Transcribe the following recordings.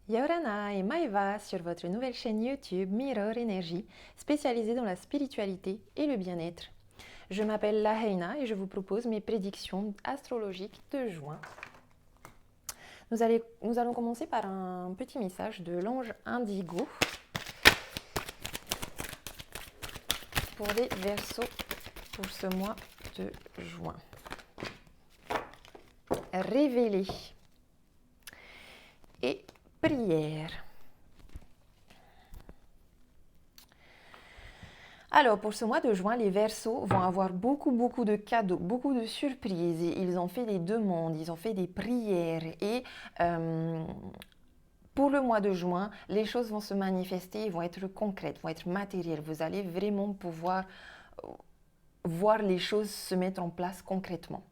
Yorana et Maeva sur votre nouvelle chaîne YouTube Mirror Energy, spécialisée dans la spiritualité et le bien-être. Je m'appelle Laheina et je vous propose mes prédictions astrologiques de juin. Nous allons commencer par un petit message de l'ange Indigo pour les Verseaux pour ce mois de juin. Révéler et prière. Alors, pour ce mois de juin, les Verseaux vont avoir beaucoup de cadeaux, beaucoup de surprises. Ils ont fait des demandes, ils ont fait des prières. Et pour le mois de juin, les choses vont se manifester, vont être concrètes, vont être matérielles. Vous allez vraiment pouvoir voir les choses se mettre en place concrètement.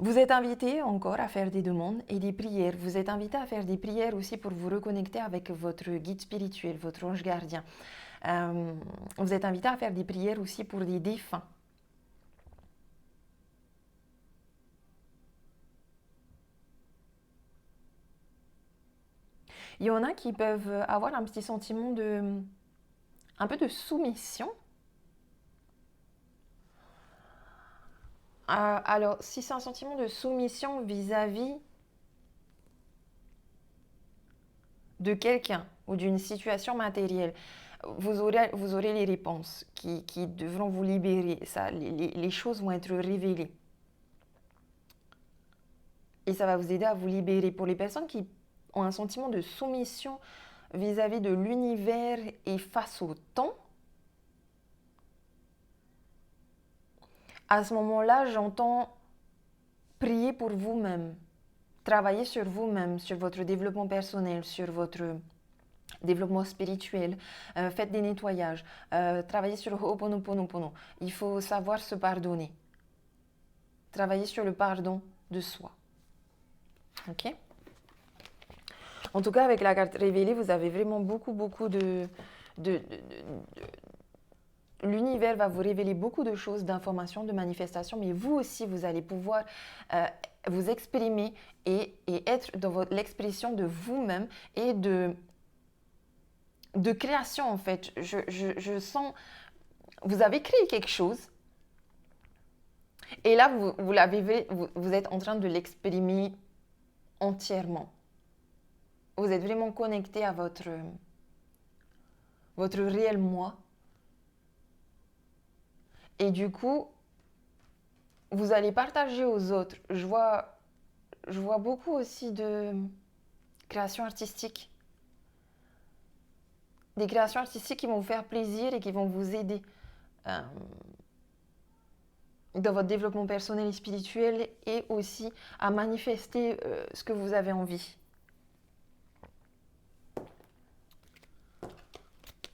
Vous êtes invité encore à faire des demandes et des prières. Vous êtes invité à faire des prières aussi pour vous reconnecter avec votre guide spirituel, votre ange gardien. Vous êtes invité à faire des prières aussi pour des défunts. Il y en a qui peuvent avoir un petit sentiment un peu de soumission. Alors, si c'est un sentiment de soumission vis-à-vis de quelqu'un ou d'une situation matérielle, vous aurez les réponses qui devront vous libérer. Ça, les choses vont être révélées. Et ça va vous aider à vous libérer. Pour les personnes qui ont un sentiment de soumission vis-à-vis de l'univers et face au temps, à ce moment-là, j'entends prier pour vous-même, travailler sur vous-même, sur votre développement personnel, sur votre développement spirituel, faites des nettoyages, travaillez sur Ho'oponopono. Il faut savoir se pardonner. Travailler sur le pardon de soi. Ok ? En tout cas, avec la carte révélée, vous avez vraiment beaucoup l'univers va vous révéler beaucoup de choses, d'informations, de manifestations, mais vous aussi, vous allez pouvoir vous exprimer et être dans l'expression de vous-même et de création, en fait. Je sens, vous avez créé quelque chose et là, vous êtes en train de l'exprimer entièrement. Vous êtes vraiment connecté à votre réel moi. Et du coup, vous allez partager aux autres. Je vois beaucoup aussi de créations artistiques. Des créations artistiques qui vont vous faire plaisir et qui vont vous aider dans votre développement personnel et spirituel et aussi à manifester ce que vous avez envie.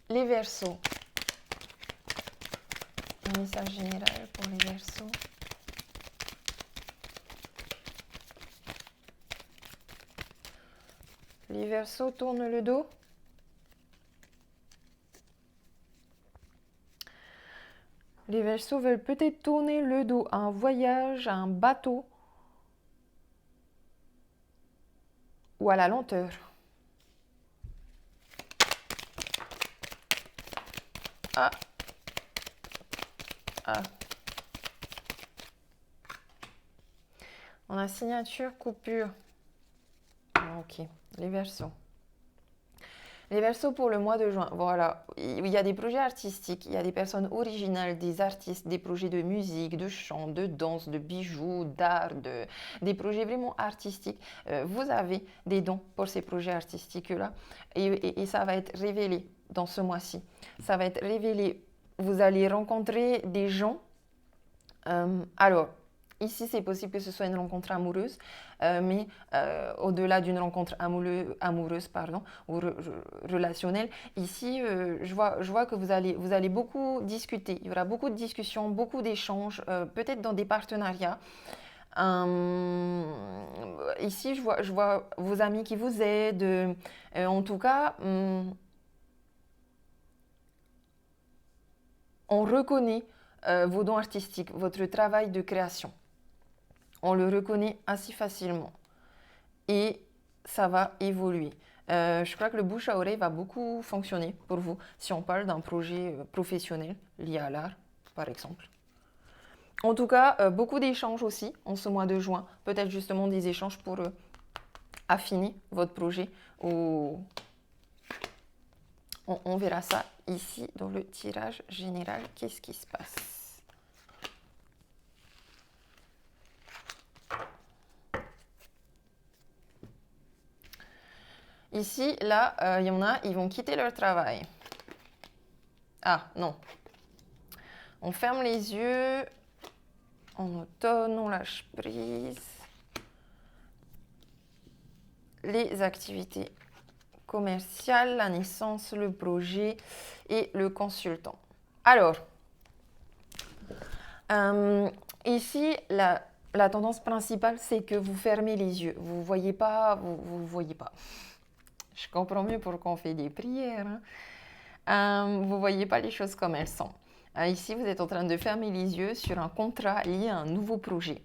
Les Verseaux. Un message général pour les Verseaux. Les Verseaux tournent le dos. Les Verseaux veulent peut-être tourner le dos à un voyage, à un bateau ou à la lenteur. Ah. On a signature, coupure. Ok, les Verseaux. Les Verseaux pour le mois de juin, voilà, il y a des projets artistiques, il y a des personnes originales, des artistes, des projets de musique, de chant, de danse, de bijoux, d'art, des projets vraiment artistiques. Vous avez des dons pour ces projets artistiques-là et ça va être révélé dans ce mois-ci. Ça va être révélé, vous allez rencontrer des gens. Alors, ici, c'est possible que ce soit une rencontre amoureuse, mais au-delà d'une rencontre amoureuse ou relationnelle, ici, je vois que vous allez beaucoup discuter. Il y aura beaucoup de discussions, beaucoup d'échanges, peut-être dans des partenariats. Ici, je vois vos amis qui vous aident. En tout cas, on reconnaît vos dons artistiques, votre travail de création. on le reconnaît assez facilement et ça va évoluer. Je crois que le bouche à oreille va beaucoup fonctionner pour vous si on parle d'un projet professionnel lié à l'art, par exemple. En tout cas, beaucoup d'échanges aussi en ce mois de juin. Peut-être justement des échanges pour affiner votre projet. Ou on verra ça ici dans le tirage général. Qu'est-ce qui se passe? Ici, là, il y en a, ils vont quitter leur travail. Ah, non. On ferme les yeux. En automne, on lâche prise. Les activités commerciales, la naissance, le projet et le consultant. Alors, ici, la tendance principale, c'est que vous fermez les yeux. Vous ne voyez pas, vous voyez pas. Je comprends mieux pourquoi on fait des prières. Vous ne voyez pas les choses comme elles sont. Ici, vous êtes en train de fermer les yeux sur un contrat lié à un nouveau projet.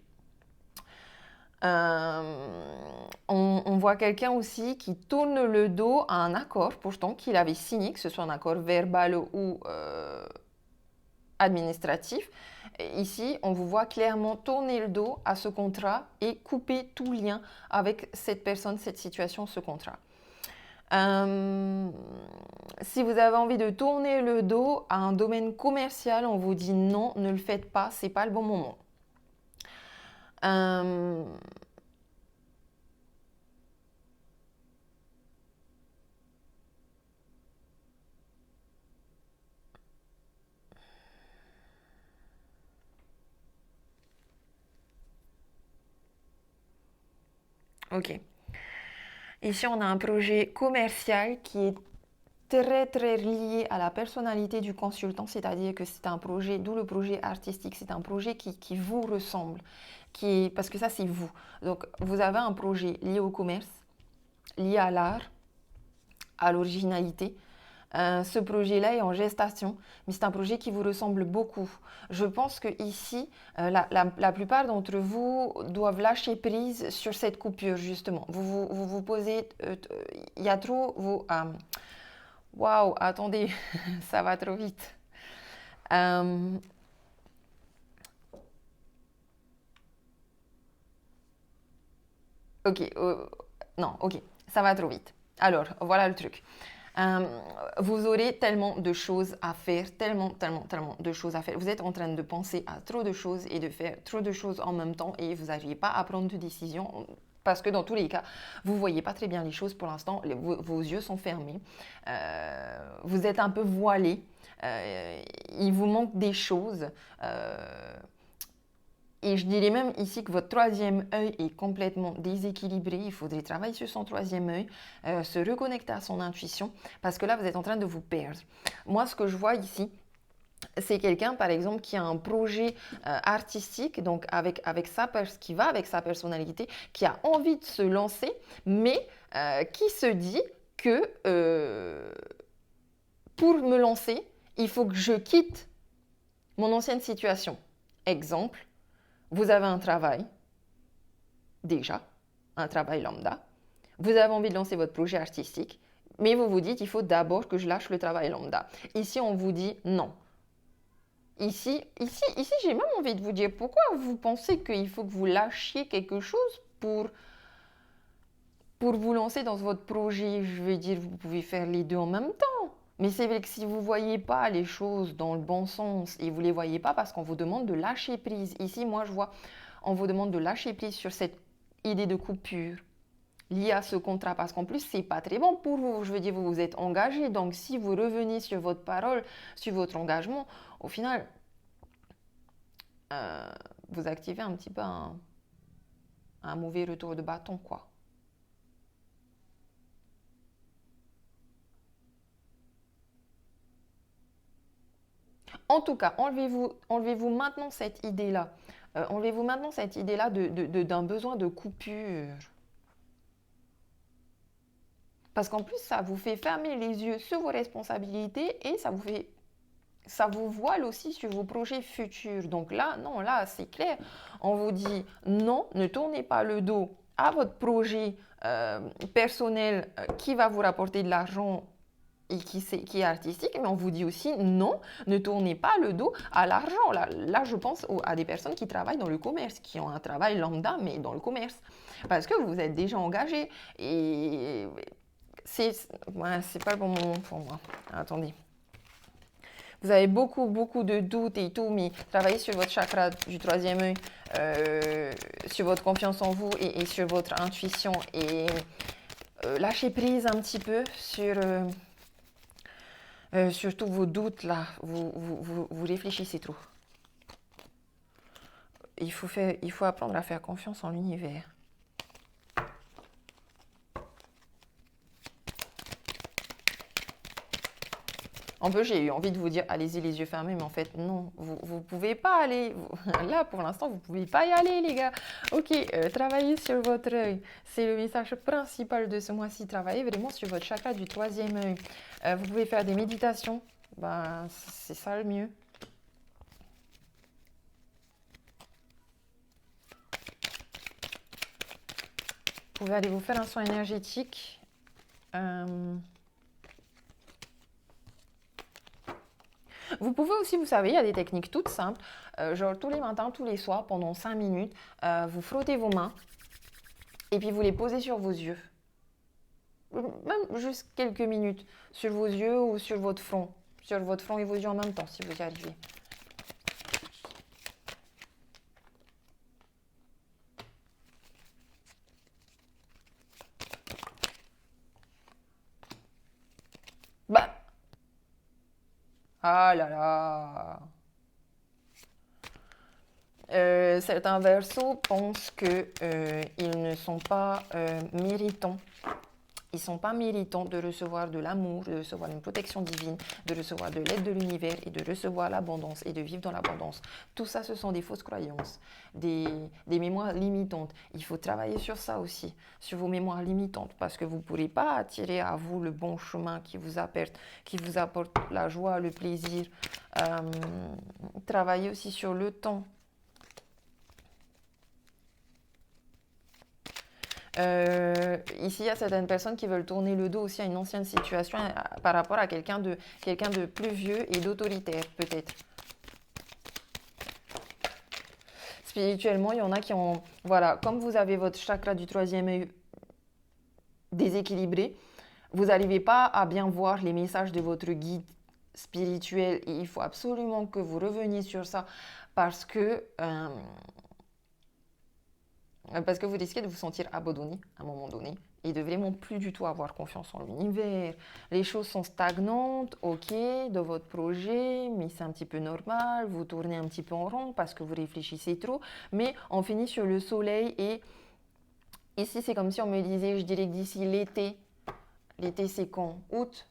On voit quelqu'un aussi qui tourne le dos à un accord, pourtant qu'il avait signé, que ce soit un accord verbal ou administratif. Et ici, on vous voit clairement tourner le dos à ce contrat et couper tout lien avec cette personne, cette situation, ce contrat. Si vous avez envie de tourner le dos à un domaine commercial, on vous dit non, ne le faites pas, c'est pas le bon moment. Ok. Ici, on a un projet commercial qui est très lié à la personnalité du consultant, c'est-à-dire que c'est un projet, d'où le projet artistique, c'est un projet qui vous ressemble, parce que ça c'est vous. Donc vous avez un projet lié au commerce, lié à l'art, à l'originalité. Ce projet-là est en gestation, mais c'est un projet qui vous ressemble beaucoup. Je pense que ici, la plupart d'entre vous doivent lâcher prise sur cette coupure, justement. Vous posez, il y a trop, waouh, attendez, ça va trop vite. Ok, non, ok, ça va trop vite. Alors, voilà le truc. Vous aurez tellement de choses à faire, tellement de choses à faire. Vous êtes en train de penser à trop de choses et de faire trop de choses en même temps et vous n'arrivez pas à prendre de décision parce que dans tous les cas, vous ne voyez pas très bien les choses pour l'instant, vos yeux sont fermés, vous êtes un peu voilé, il vous manque des choses. Et je dirais même ici que votre troisième œil est complètement déséquilibré. Il faudrait travailler sur son troisième œil, se reconnecter à son intuition, parce que là, vous êtes en train de vous perdre. Moi, ce que je vois ici, c'est quelqu'un, par exemple, qui a un projet artistique, donc qui va avec sa personnalité, qui a envie de se lancer, mais qui se dit que pour me lancer, il faut que je quitte mon ancienne situation. Exemple, vous avez un travail, déjà, un travail lambda. Vous avez envie de lancer votre projet artistique, mais vous vous dites, il faut d'abord que je lâche le travail lambda. Ici, on vous dit non. Ici, j'ai même envie de vous dire, pourquoi vous pensez qu'il faut que vous lâchiez quelque chose pour vous lancer dans votre projet? Je veux dire, vous pouvez faire les deux en même temps. Mais c'est vrai que si vous ne voyez pas les choses dans le bon sens et vous ne les voyez pas parce qu'on vous demande de lâcher prise. Ici, moi, je vois, on vous demande de lâcher prise sur cette idée de coupure liée à ce contrat. Parce qu'en plus, ce n'est pas très bon pour vous. Je veux dire, vous vous êtes engagé. Donc, si vous revenez sur votre parole, sur votre engagement, au final, vous activez un petit peu un mauvais retour de bâton, quoi. En tout cas, enlevez-vous maintenant cette idée-là. Enlevez-vous maintenant cette idée-là d'un besoin de coupure. Parce qu'en plus, ça vous fait fermer les yeux sur vos responsabilités et ça vous fait ça vous voile aussi sur vos projets futurs. Donc là, non, là, c'est clair. On vous dit non, ne tournez pas le dos à votre projet personnel qui va vous rapporter de l'argent et qui est artistique, mais on vous dit aussi non, ne tournez pas le dos à l'argent. Là, je pense à des personnes qui travaillent dans le commerce, qui ont un travail lambda, mais dans le commerce. Parce que vous êtes déjà engagé et c'est pas le bon moment pour moi. Attendez. Vous avez beaucoup de doutes et tout, mais travaillez sur votre chakra du troisième œil, sur votre confiance en vous et sur votre intuition. Et lâchez prise un petit peu sur tous vos doutes là. Vous réfléchissez trop. Il faut apprendre à faire confiance en l'univers. En peu, j'ai eu envie de vous dire, allez-y les yeux fermés, mais en fait, non, vous ne pouvez pas aller. Là, pour l'instant, vous ne pouvez pas y aller, les gars. Ok, travaillez sur votre œil. C'est le message principal de ce mois-ci. Travaillez vraiment sur votre chakra du troisième œil. Vous pouvez faire des méditations. Ben, c'est ça le mieux. Vous pouvez aller vous faire un soin énergétique. Vous pouvez aussi, vous savez, il y a des techniques toutes simples, genre tous les matins, tous les soirs, pendant 5 minutes, vous frottez vos mains et puis vous les posez sur vos yeux. Même juste quelques minutes, sur vos yeux ou sur votre front. Sur votre front et vos yeux en même temps, si vous y arrivez. Bah, ah là là. Certains versos pensent qu'ils ne sont pas méritants. Ils ne sont pas méritants de recevoir de l'amour, de recevoir une protection divine, de recevoir de l'aide de l'univers et de recevoir l'abondance et de vivre dans l'abondance. Tout ça, ce sont des fausses croyances, des mémoires limitantes. Il faut travailler sur ça aussi, sur vos mémoires limitantes, parce que vous ne pourrez pas attirer à vous le bon chemin qui vous apporte la joie, le plaisir. Travaillez aussi sur le temps. Ici, il y a certaines personnes qui veulent tourner le dos aussi à une ancienne situation par rapport à quelqu'un de plus vieux et d'autoritaire, peut-être. Spirituellement, il y en a qui ont... Voilà, comme vous avez votre chakra du troisième œil déséquilibré, vous n'arrivez pas à bien voir les messages de votre guide spirituel. Et il faut absolument que vous reveniez sur ça parce que vous risquez de vous sentir abandonné à un moment donné et de vraiment plus du tout avoir confiance en l'univers. Les choses sont stagnantes, ok, de votre projet, mais c'est un petit peu normal, vous tournez un petit peu en rond parce que vous réfléchissez trop, mais on finit sur le soleil et ici c'est comme si on me disait, je dirais que d'ici l'été c'est quand? Août.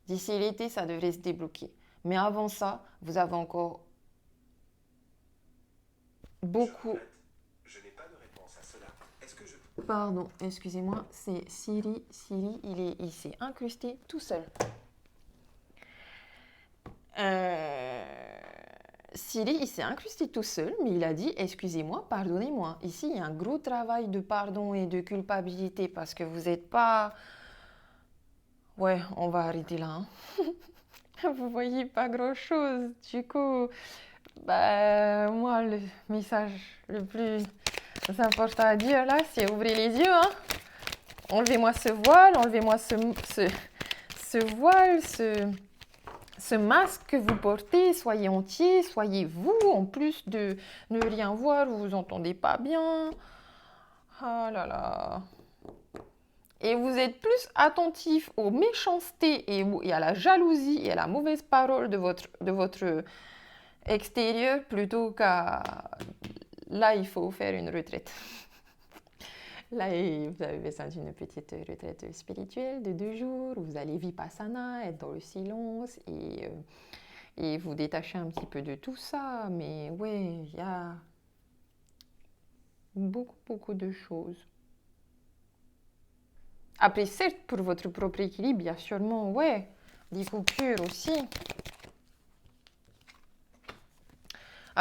D'ici l'été ça devrait se débloquer. Mais avant ça, vous avez encore beaucoup... Pardon, excusez-moi, c'est Siri. Siri, il s'est incrusté tout seul. Siri, il s'est incrusté tout seul, mais il a dit excusez-moi, pardonnez-moi. Ici, il y a un gros travail de pardon et de culpabilité parce que vous n'êtes pas... Ouais, on va arrêter là. Hein. Vous voyez pas grand-chose. Du coup, moi, le message le plus important à dire là, c'est ouvrez les yeux. Hein. Enlevez-moi ce voile, enlevez-moi ce voile, ce masque que vous portez. Soyez entier, soyez vous. En plus de ne rien voir, vous vous entendez pas bien. Ah là là. Et vous êtes plus attentif aux méchancetés et à la jalousie et à la mauvaise parole de votre extérieur plutôt qu'à... Là, il faut faire une retraite. Là, vous avez besoin d'une petite retraite spirituelle de 2 jours où vous allez vipassana, être dans le silence et vous détacher un petit peu de tout ça. Mais ouais, il y a beaucoup de choses. Après, certes, pour votre propre équilibre, il y a sûrement, ouais, des coupures aussi.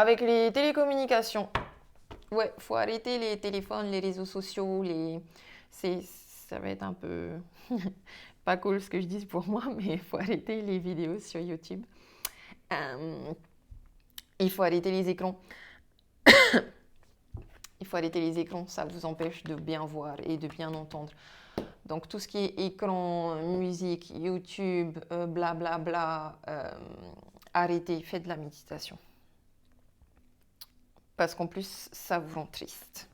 Avec les télécommunications, ouais, faut arrêter les téléphones, les réseaux sociaux, ça va être un peu pas cool ce que je dis pour moi, mais il faut arrêter les vidéos sur YouTube. Il faut arrêter les écrans. Il faut arrêter les écrans, ça vous empêche de bien voir et de bien entendre. Donc tout ce qui est écran, musique, YouTube, blablabla, arrêtez, faites de la méditation. Parce qu'en plus, ça vous rend triste.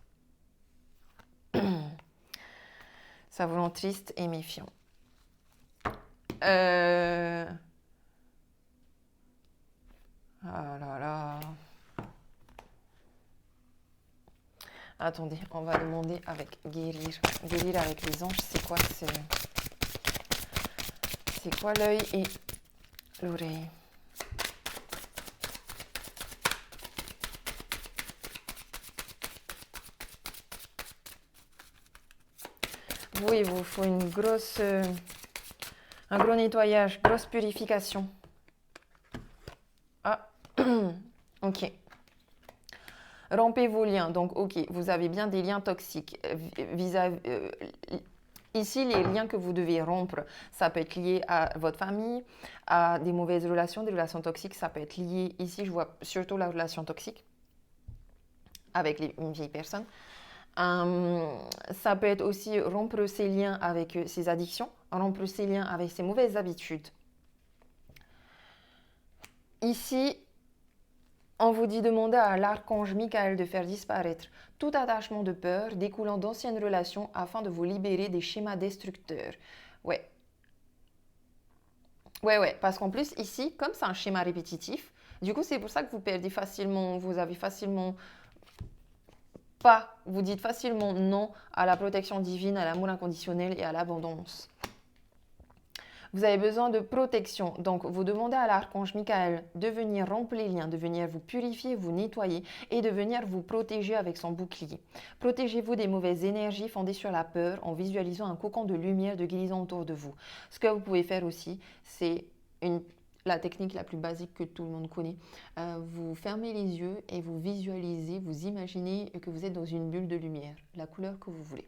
Ça vous rend triste et méfiant. Ah là là. Attendez, on va demander avec guérir. Guérir avec les anges, c'est quoi? C'est quoi l'œil et l'oreille? Oui, il vous faut un gros nettoyage, grosse purification. Ah, ok. Rompez vos liens. Donc, ok, vous avez bien des liens toxiques. Ici, les liens que vous devez rompre, ça peut être lié à votre famille, à des mauvaises relations, des relations toxiques. Ça peut être lié, ici, je vois surtout la relation toxique avec une vieille personne. Ça peut être aussi rompre ses liens avec ses addictions, rompre ses liens avec ses mauvaises habitudes. Ici, on vous dit demander à l'archange Michael de faire disparaître tout attachement de peur découlant d'anciennes relations afin de vous libérer des schémas destructeurs. Ouais. Ouais, parce qu'en plus, ici, comme c'est un schéma répétitif, du coup, c'est pour ça que vous perdez facilement, vous avez facilement pas, vous dites facilement non à la protection divine, à l'amour inconditionnel et à l'abondance. Vous avez besoin de protection, donc vous demandez à l'archange Michael de venir rompre les liens, de venir vous purifier, vous nettoyer et de venir vous protéger avec son bouclier. Protégez-vous des mauvaises énergies fondées sur la peur en visualisant un cocon de lumière de guérison autour de vous. Ce que vous pouvez faire aussi, c'est la technique la plus basique que tout le monde connaît. Vous fermez les yeux et vous visualisez, vous imaginez que vous êtes dans une bulle de lumière, la couleur que vous voulez.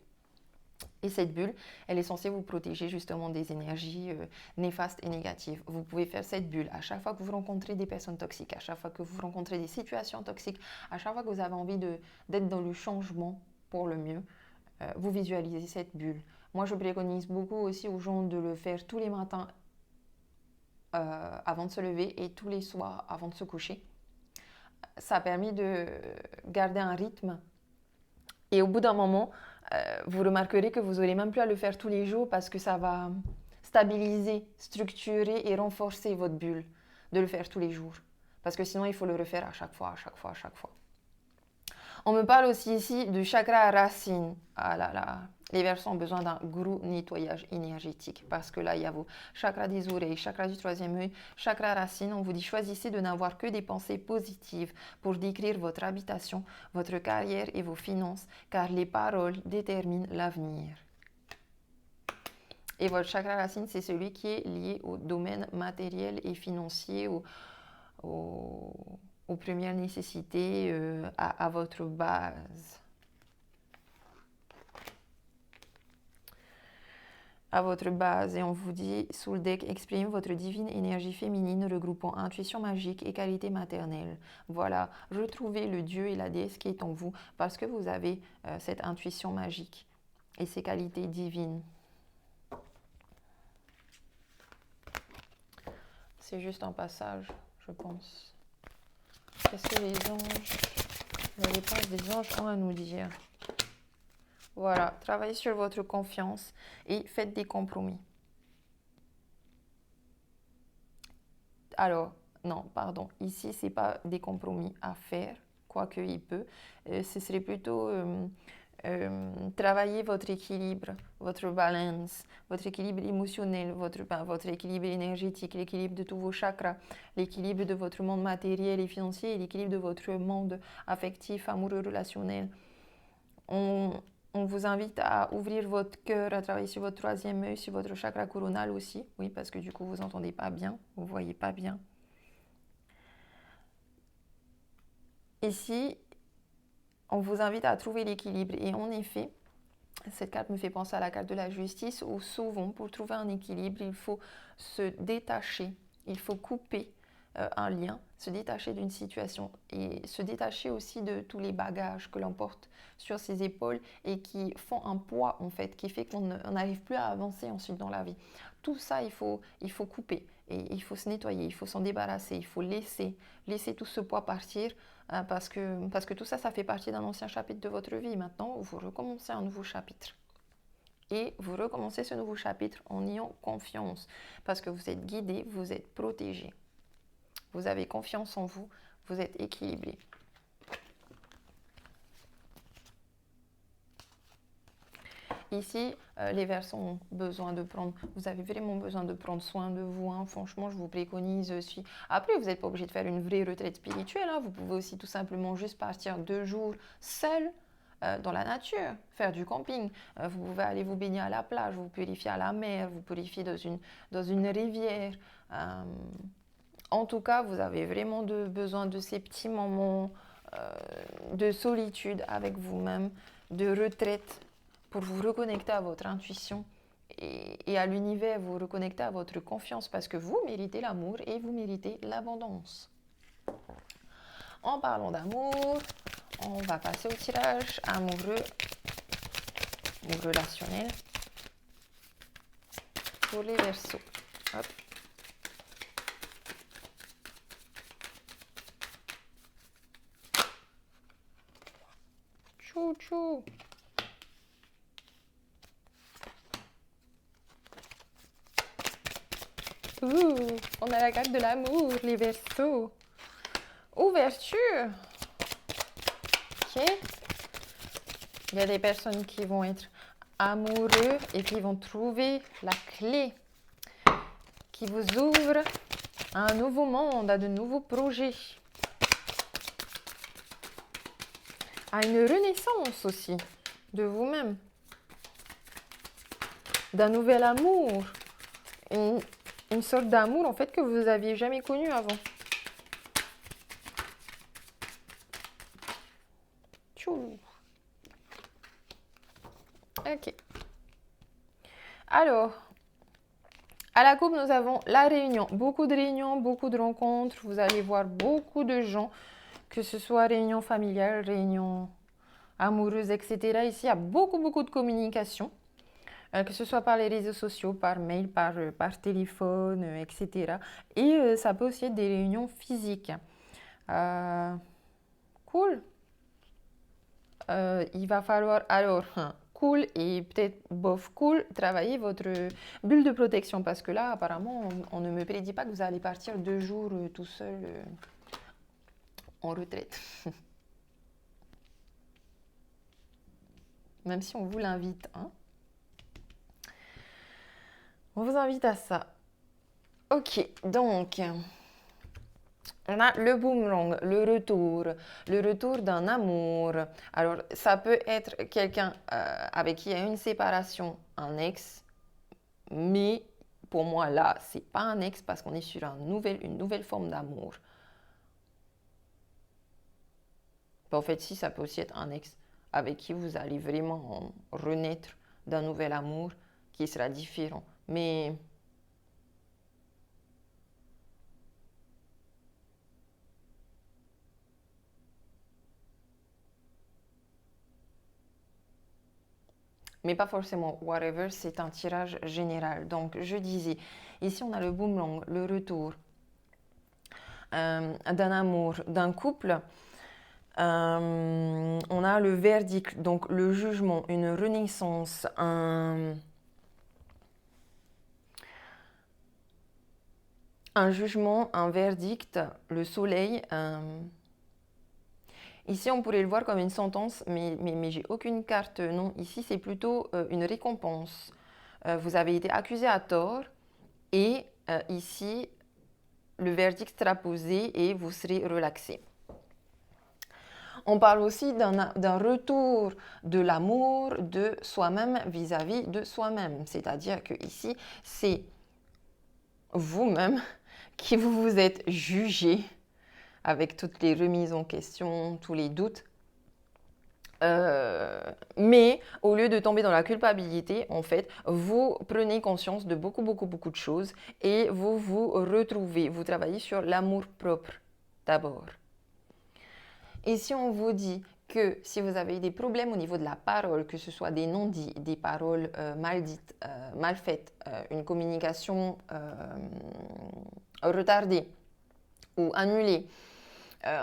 Et cette bulle, elle est censée vous protéger justement des énergies néfastes et négatives. Vous pouvez faire cette bulle à chaque fois que vous rencontrez des personnes toxiques, à chaque fois que vous rencontrez des situations toxiques, à chaque fois que vous avez envie d'être dans le changement pour le mieux. Vous visualisez cette bulle. Moi, je préconise beaucoup aussi aux gens de le faire tous les matins avant de se lever et tous les soirs avant de se coucher. Ça a permis de garder un rythme. Et au bout d'un moment, vous remarquerez que vous n'aurez même plus à le faire tous les jours parce que ça va stabiliser, structurer et renforcer votre bulle de le faire tous les jours. Parce que sinon, il faut le refaire à chaque fois. On me parle aussi ici du chakra racine. Ah là là, les Verseaux ont besoin d'un gros nettoyage énergétique parce que là, il y a vos chakras des oreilles, chakra du troisième œil, chakra racine. On vous dit choisissez de n'avoir que des pensées positives pour décrire votre habitation, votre carrière et vos finances, car les paroles déterminent l'avenir. Et votre chakra racine, c'est celui qui est lié au domaine matériel et financier, aux premières nécessités, à votre base. À votre base, et on vous dit sous le deck, exprimez votre divine énergie féminine regroupant intuition magique et qualité maternelle. Voilà, retrouvez le dieu et la déesse qui est en vous parce que vous avez cette intuition magique et ces qualités divines. C'est juste un passage, je pense. Qu'est-ce que les anges, la réponse des anges ont à nous dire? Voilà, travaillez sur votre confiance et faites des compromis. Alors, non, pardon, ici, ce n'est pas des compromis à faire, quoique il peut. Ce serait plutôt travailler votre équilibre, votre balance, votre équilibre émotionnel, votre équilibre énergétique, l'équilibre de tous vos chakras, l'équilibre de votre monde matériel et financier et l'équilibre de votre monde affectif, amoureux, relationnel. On vous invite à ouvrir votre cœur, à travailler sur votre troisième œil, sur votre chakra coronal aussi. Oui, parce que du coup, vous n'entendez pas bien, vous ne voyez pas bien. Ici, on vous invite à trouver l'équilibre. Et en effet, cette carte me fait penser à la carte de la justice où souvent, pour trouver un équilibre, il faut se détacher, il faut couper un lien, se détacher d'une situation et se détacher aussi de tous les bagages que l'on porte sur ses épaules et qui font un poids en fait, qui fait qu'on n'arrive plus à avancer ensuite dans la vie. Tout ça, il faut couper et il faut se nettoyer, il faut s'en débarrasser, il faut laisser tout ce poids partir parce que tout ça, ça fait partie d'un ancien chapitre de votre vie. Maintenant, vous recommencez un nouveau chapitre. Et vous recommencez ce nouveau chapitre en ayant confiance parce que vous êtes guidé, vous êtes protégé. Vous avez confiance en vous, vous êtes équilibré. Ici, les Verseaux ont besoin de prendre, vous avez vraiment besoin de prendre soin de vous. Hein. Franchement, je vous préconise aussi. Après, vous n'êtes pas obligé de faire une vraie retraite spirituelle. Hein. Vous pouvez aussi tout simplement juste partir 2 jours seul dans la nature, faire du camping. Vous pouvez aller vous baigner à la plage, vous purifier à la mer, vous purifier dans une rivière. En tout cas, vous avez vraiment besoin de ces petits moments de solitude avec vous-même, de retraite, pour vous reconnecter à votre intuition et à l'univers, vous reconnecter à votre confiance parce que vous méritez l'amour et vous méritez l'abondance. En parlant d'amour, on va passer au tirage amoureux ou relationnel pour les Verseaux. Hop. Tchou tchou. On a la carte de l'amour, les Verseaux. Ouverture. Ok. Il y a des personnes qui vont être amoureux et qui vont trouver la clé qui vous ouvre à un nouveau monde, à de nouveaux projets. À une renaissance aussi de vous-même. D'un nouvel amour. Une sorte d'amour en fait que vous n'aviez jamais connu avant. Tchou. Ok. Alors, à la coupe, nous avons la réunion. Beaucoup de rencontres. Vous allez voir beaucoup de gens, que ce soit réunion familiale, réunion amoureuse, etc. Ici, il y a beaucoup de communication. Que ce soit par les réseaux sociaux, par mail, par téléphone, etc. Et ça peut aussi être des réunions physiques. Cool. Il va falloir alors, cool et peut-être bof cool, travailler votre bulle de protection parce que là, apparemment, on ne me prédit pas que vous allez partir 2 jours tout seul en retraite. Même si on vous l'invite, hein. On vous invite à ça. Ok, donc, on a le boomerang, le retour d'un amour. Alors, ça peut être quelqu'un avec qui il y a une séparation, un ex, mais pour moi, là, c'est pas un ex parce qu'on est sur une nouvelle forme d'amour. En fait, si, ça peut aussi être un ex avec qui vous allez vraiment renaître d'un nouvel amour qui sera différent. Mais pas forcément whatever, c'est un tirage général. Donc, je disais, ici, on a le boomerang, le retour d'un amour, d'un couple. On a le verdict, donc le jugement, une renaissance, un jugement, un verdict, le soleil. Ici, on pourrait le voir comme une sentence, mais j'ai aucune carte. Non, ici, c'est plutôt une récompense. Vous avez été accusé à tort et ici, le verdict sera posé et vous serez relaxé. On parle aussi d'un retour de l'amour de soi-même vis-à-vis de soi-même. C'est-à-dire que ici, c'est vous-même qui vous êtes jugé avec toutes les remises en question, tous les doutes. Mais au lieu de tomber dans la culpabilité, en fait, vous prenez conscience de beaucoup, beaucoup, beaucoup de choses et vous vous retrouvez, vous travaillez sur l'amour propre d'abord. Et si on vous dit que si vous avez des problèmes au niveau de la parole, que ce soit des non-dits, des paroles mal dites, mal faites, une communication retardée ou annulée,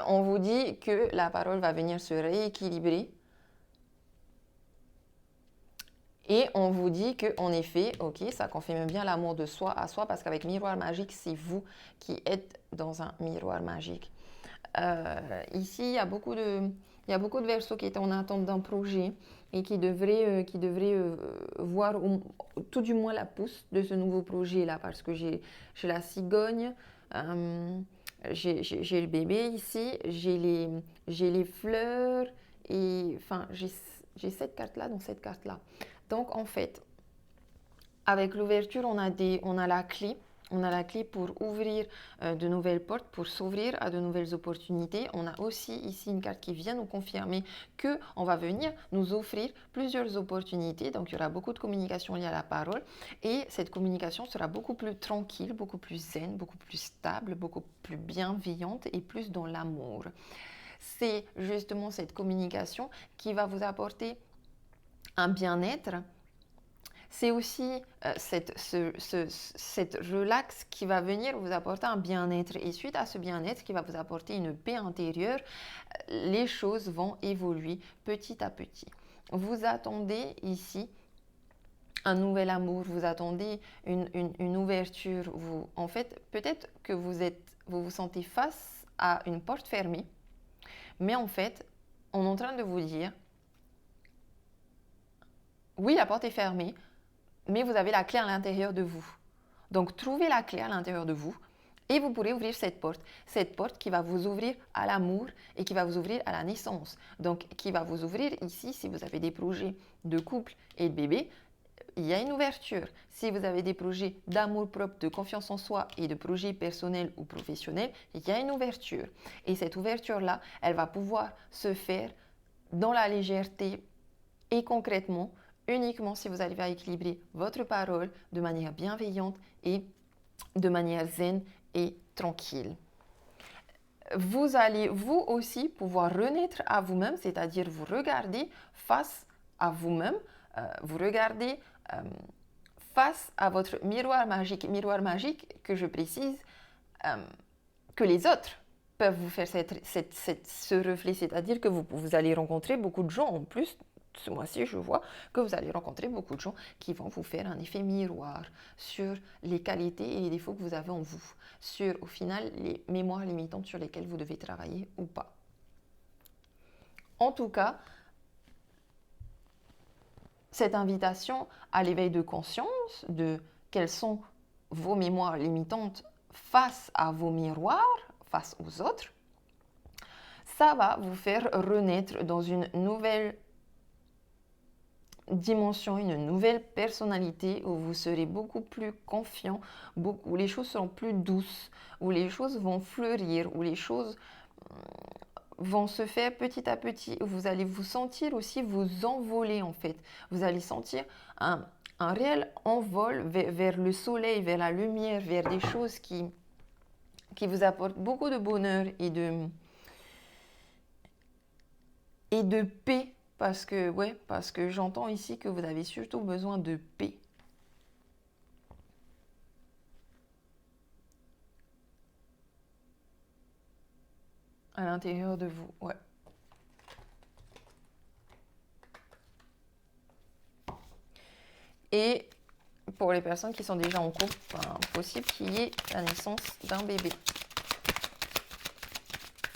on vous dit que la parole va venir se rééquilibrer. Et on vous dit qu'en effet, ok, ça confirme bien l'amour de soi à soi parce qu'avec miroir magique, c'est vous qui êtes dans un miroir magique. Ici, il y a beaucoup de Verseaux qui étaient en attente d'un projet et qui devraient voir tout du moins la pousse de ce nouveau projet-là parce que j'ai la cigogne, j'ai le bébé ici, j'ai les fleurs et enfin, j'ai cette carte-là dans cette carte-là. Donc, en fait, avec l'ouverture, on a la clé. On a la clé pour ouvrir de nouvelles portes, pour s'ouvrir à de nouvelles opportunités. On a aussi ici une carte qui vient nous confirmer qu'on va venir nous offrir plusieurs opportunités. Donc, il y aura beaucoup de communication liée à la parole. Et cette communication sera beaucoup plus tranquille, beaucoup plus zen, beaucoup plus stable, beaucoup plus bienveillante et plus dans l'amour. C'est justement cette communication qui va vous apporter un bien-être. C'est aussi cette relax qui va venir vous apporter un bien-être. Et suite à ce bien-être qui va vous apporter une paix intérieure, les choses vont évoluer petit à petit. Vous attendez ici un nouvel amour, vous attendez une ouverture. En fait, peut-être que vous vous sentez face à une porte fermée, mais en fait, on est en train de vous dire, oui, la porte est fermée, mais vous avez la clé à l'intérieur de vous. Donc, trouvez la clé à l'intérieur de vous et vous pourrez ouvrir cette porte qui va vous ouvrir à l'amour et qui va vous ouvrir à la naissance. Donc, qui va vous ouvrir ici, si vous avez des projets de couple et de bébé, il y a une ouverture. Si vous avez des projets d'amour propre, de confiance en soi et de projets personnels ou professionnels, il y a une ouverture. Et cette ouverture-là, elle va pouvoir se faire dans la légèreté et concrètement, uniquement si vous arrivez à équilibrer votre parole de manière bienveillante et de manière zen et tranquille. Vous allez vous aussi pouvoir renaître à vous-même, c'est-à-dire vous regarder face à vous-même, vous regardez face à votre miroir magique que je précise, que les autres peuvent vous faire ce reflet, c'est-à-dire que vous allez rencontrer beaucoup de gens en plus. Ce mois-ci, je vois que vous allez rencontrer beaucoup de gens qui vont vous faire un effet miroir sur les qualités et les défauts que vous avez en vous, sur au final les mémoires limitantes sur lesquelles vous devez travailler ou pas. En tout cas, cette invitation à l'éveil de conscience de quelles sont vos mémoires limitantes face à vos miroirs, face aux autres, ça va vous faire renaître dans une nouvelle dimension, une nouvelle personnalité où vous serez beaucoup plus confiant, où les choses seront plus douces, où les choses vont fleurir, où les choses vont se faire petit à petit, où vous allez vous sentir aussi vous envoler en fait. Vous allez sentir un réel envol vers le soleil, vers la lumière, vers des choses qui vous apportent beaucoup de bonheur et de paix. Parce que j'entends ici que vous avez surtout besoin de paix. À l'intérieur de vous, ouais. Et pour les personnes qui sont déjà en couple, possible qu'il y ait la naissance d'un bébé.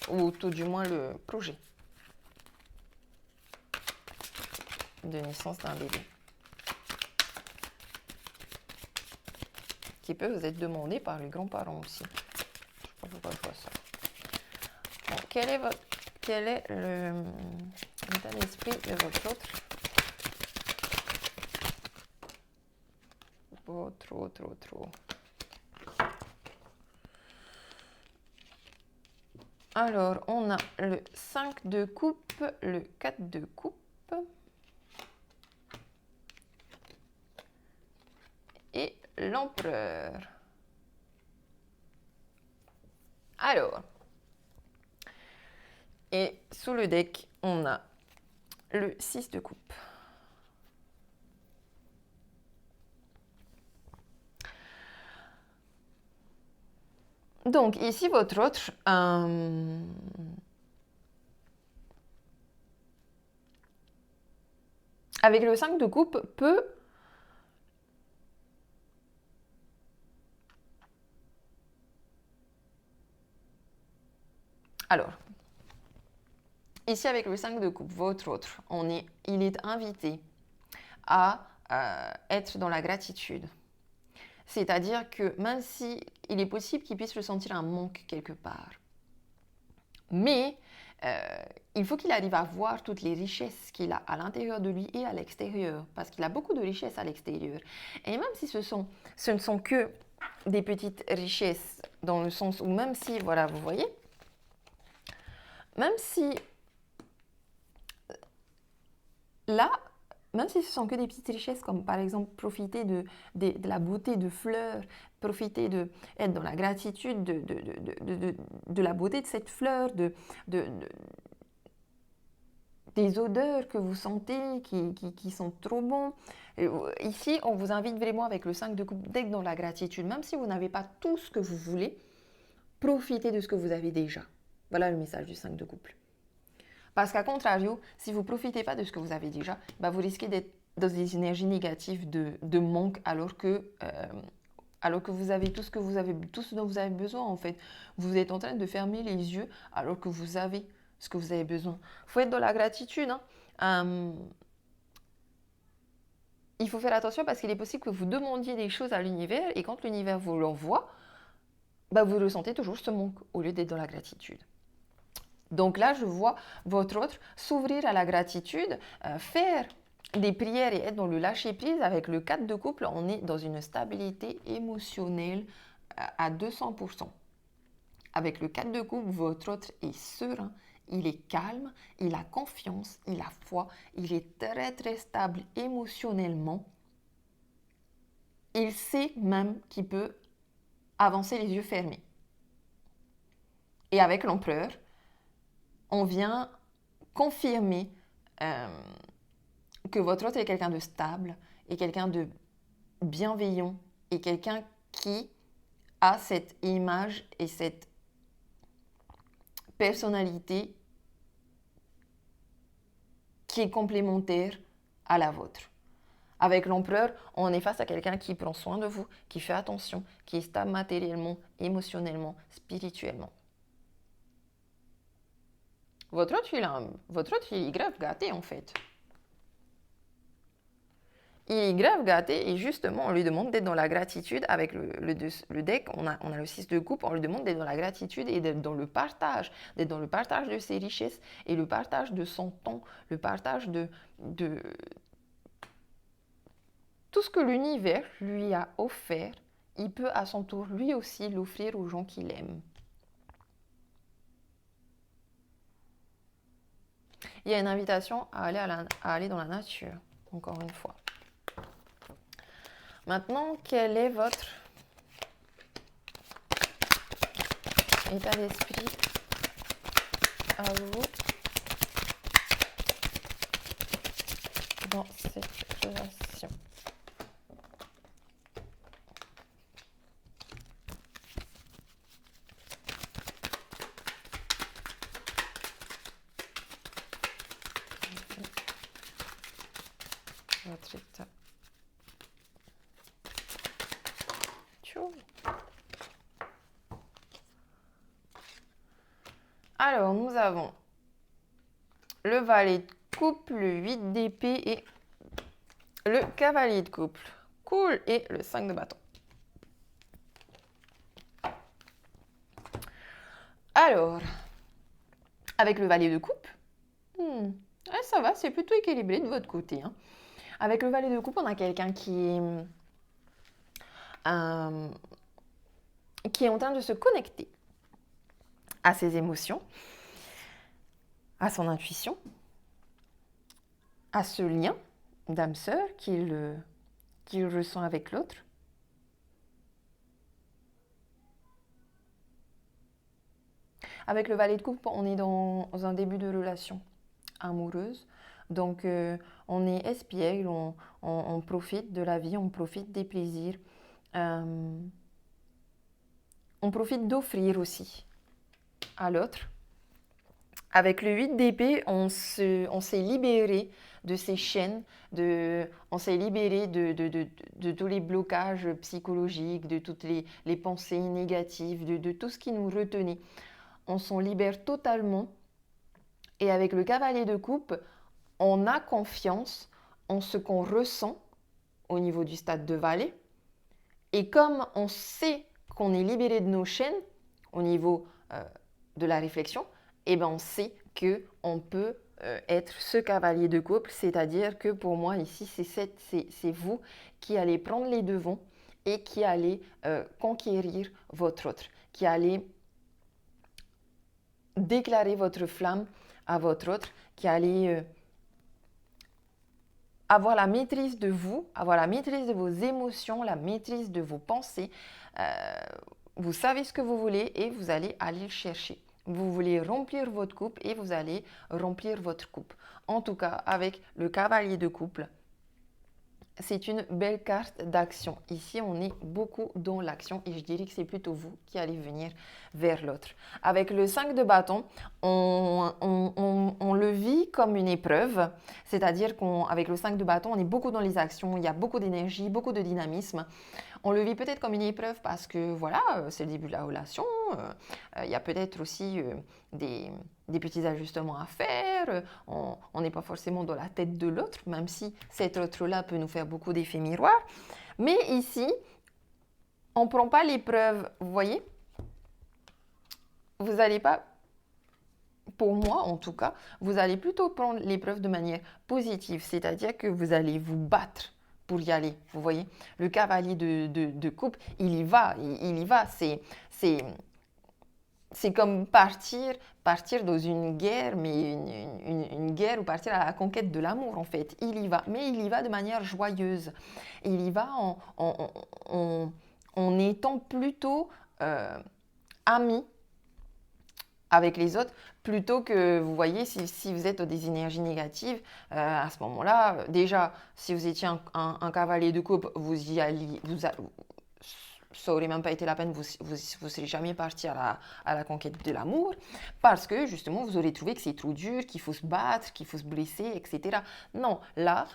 Ou tout du moins le projet de naissance d'un bébé. Qui peut vous être demandé par les grands-parents aussi. Je sais pas pourquoi je vois ça. Bon, quel est l'état d'esprit de votre autre? Oh, trop. Alors, on a le 5 de coupe, le 4 de coupe. Et l'empereur. Alors, et sous le deck, on a le 6 de coupe. Donc ici, votre autre, avec le 5 de coupe, peut alors, ici avec le 5 de coupe, votre autre, il est invité à être dans la gratitude. C'est-à-dire que même si il est possible qu'il puisse ressentir un manque quelque part, mais il faut qu'il arrive à voir toutes les richesses qu'il a à l'intérieur de lui et à l'extérieur, parce qu'il a beaucoup de richesses à l'extérieur. Et même si ce ne sont que des petites richesses, dans le sens où même si, voilà, vous voyez, même si là, même si ce sont que des petites richesses, comme par exemple profiter de la beauté de fleurs, profiter d'être dans la gratitude de la beauté de cette fleur, des odeurs que vous sentez qui sont trop bons. Ici, on vous invite vraiment avec le 5 de coupe d'être dans la gratitude. Même si vous n'avez pas tout ce que vous voulez, profitez de ce que vous avez déjà. Voilà le message du 5 de couple. Parce qu'à contrario, si vous ne profitez pas de ce que vous avez déjà, bah vous risquez d'être dans des énergies négatives de manque alors que vous avez tout ce dont vous avez besoin en fait. Vous êtes en train de fermer les yeux alors que vous avez ce que vous avez besoin. Il faut être dans la gratitude. Il faut faire attention parce qu'il est possible que vous demandiez des choses à l'univers et quand l'univers vous l'envoie, bah vous ressentez toujours ce manque au lieu d'être dans la gratitude. Donc là, je vois votre autre s'ouvrir à la gratitude, faire des prières et être dans le lâcher-prise. Avec le 4 de couple, on est dans une stabilité émotionnelle à 200%. Avec le 4 de couple, votre autre est serein, il est calme, il a confiance, il a foi, il est très très stable émotionnellement. Il sait même qu'il peut avancer les yeux fermés. Et avec l'empereur, on vient confirmer que votre autre est quelqu'un de stable et quelqu'un de bienveillant et quelqu'un qui a cette image et cette personnalité qui est complémentaire à la vôtre. Avec l'empereur, on est face à quelqu'un qui prend soin de vous, qui fait attention, qui est stable matériellement, émotionnellement, spirituellement. Votre autre, il est grave gâté en fait. Il est grave gâté et justement, on lui demande d'être dans la gratitude. Avec le deck, on a le 6 de coupe, on lui demande d'être dans la gratitude et d'être dans le partage, d'être dans le partage de ses richesses et le partage de son temps, le partage de tout ce que l'univers lui a offert. Il peut à son tour lui aussi l'offrir aux gens qu'il aime. Il y a une invitation à aller dans la nature, encore une fois. Maintenant, quel est votre état d'esprit à vous dans cette relation? Votre état. Alors, nous avons le valet de coupe, le 8 d'épée et le cavalier de couple. Cool. Et le 5 de bâton. Alors, avec le valet de coupe, ça va, c'est plutôt équilibré de votre côté. Hein. Avec le valet de coupe, on a quelqu'un qui est en train de se connecter à ses émotions, à son intuition, à ce lien d'âme-sœur qu'il ressent avec l'autre. Avec le valet de coupe, on est dans un début de relation amoureuse. Donc, on est espiègle, on profite de la vie, on profite des plaisirs. On profite d'offrir aussi à l'autre. Avec le 8 d'épée, on s'est libéré de ces chaînes, on s'est libéré de tous les blocages psychologiques, de toutes les pensées négatives, de tout ce qui nous retenait. On s'en libère totalement. Et avec le cavalier de coupe, on a confiance en ce qu'on ressent au niveau du stade de valet. Et comme on sait qu'on est libéré de nos chaînes au niveau de la réflexion, eh ben on sait qu'on peut être ce cavalier de coupe, c'est-à-dire que pour moi ici, c'est vous qui allez prendre les devants et qui allez conquérir votre autre, qui allez déclarer votre flamme à votre autre, qui allez avoir la maîtrise de vous, avoir la maîtrise de vos émotions, la maîtrise de vos pensées. Vous savez ce que vous voulez et vous allez aller le chercher. Vous voulez remplir votre coupe et vous allez remplir votre coupe. En tout cas, avec le cavalier de coupe, c'est une belle carte d'action. Ici, on est beaucoup dans l'action et je dirais que c'est plutôt vous qui allez venir vers l'autre. Avec le 5 de bâton, on le vit comme une épreuve, c'est-à-dire qu'avec le 5 de bâton, on est beaucoup dans les actions, il y a beaucoup d'énergie, beaucoup de dynamisme. On le vit peut-être comme une épreuve parce que voilà, c'est le début de la relation, il y a peut-être aussi des petits ajustements à faire, on n'est pas forcément dans la tête de l'autre, même si cet autre-là peut nous faire beaucoup d'effets miroirs. Mais ici, on ne prend pas l'épreuve, vous voyez, vous n'allez pas, pour moi en tout cas, vous allez plutôt prendre l'épreuve de manière positive, c'est-à-dire que vous allez vous battre pour y aller, vous voyez. Le cavalier de coupe, il y va, c'est comme partir dans une guerre, mais une guerre ou partir à la conquête de l'amour en fait. Il y va, mais il y va de manière joyeuse. Il y va en étant plutôt ami avec les autres, plutôt que, vous voyez, si vous êtes dans des énergies négatives, à ce moment-là, déjà, si vous étiez un cavalier de coupe, vous y alliez, ça aurait même pas été la peine, vous ne serez jamais parti à la conquête de l'amour, parce que justement, vous aurez trouvé que c'est trop dur, qu'il faut se battre, qu'il faut se blesser, etc. Non, là,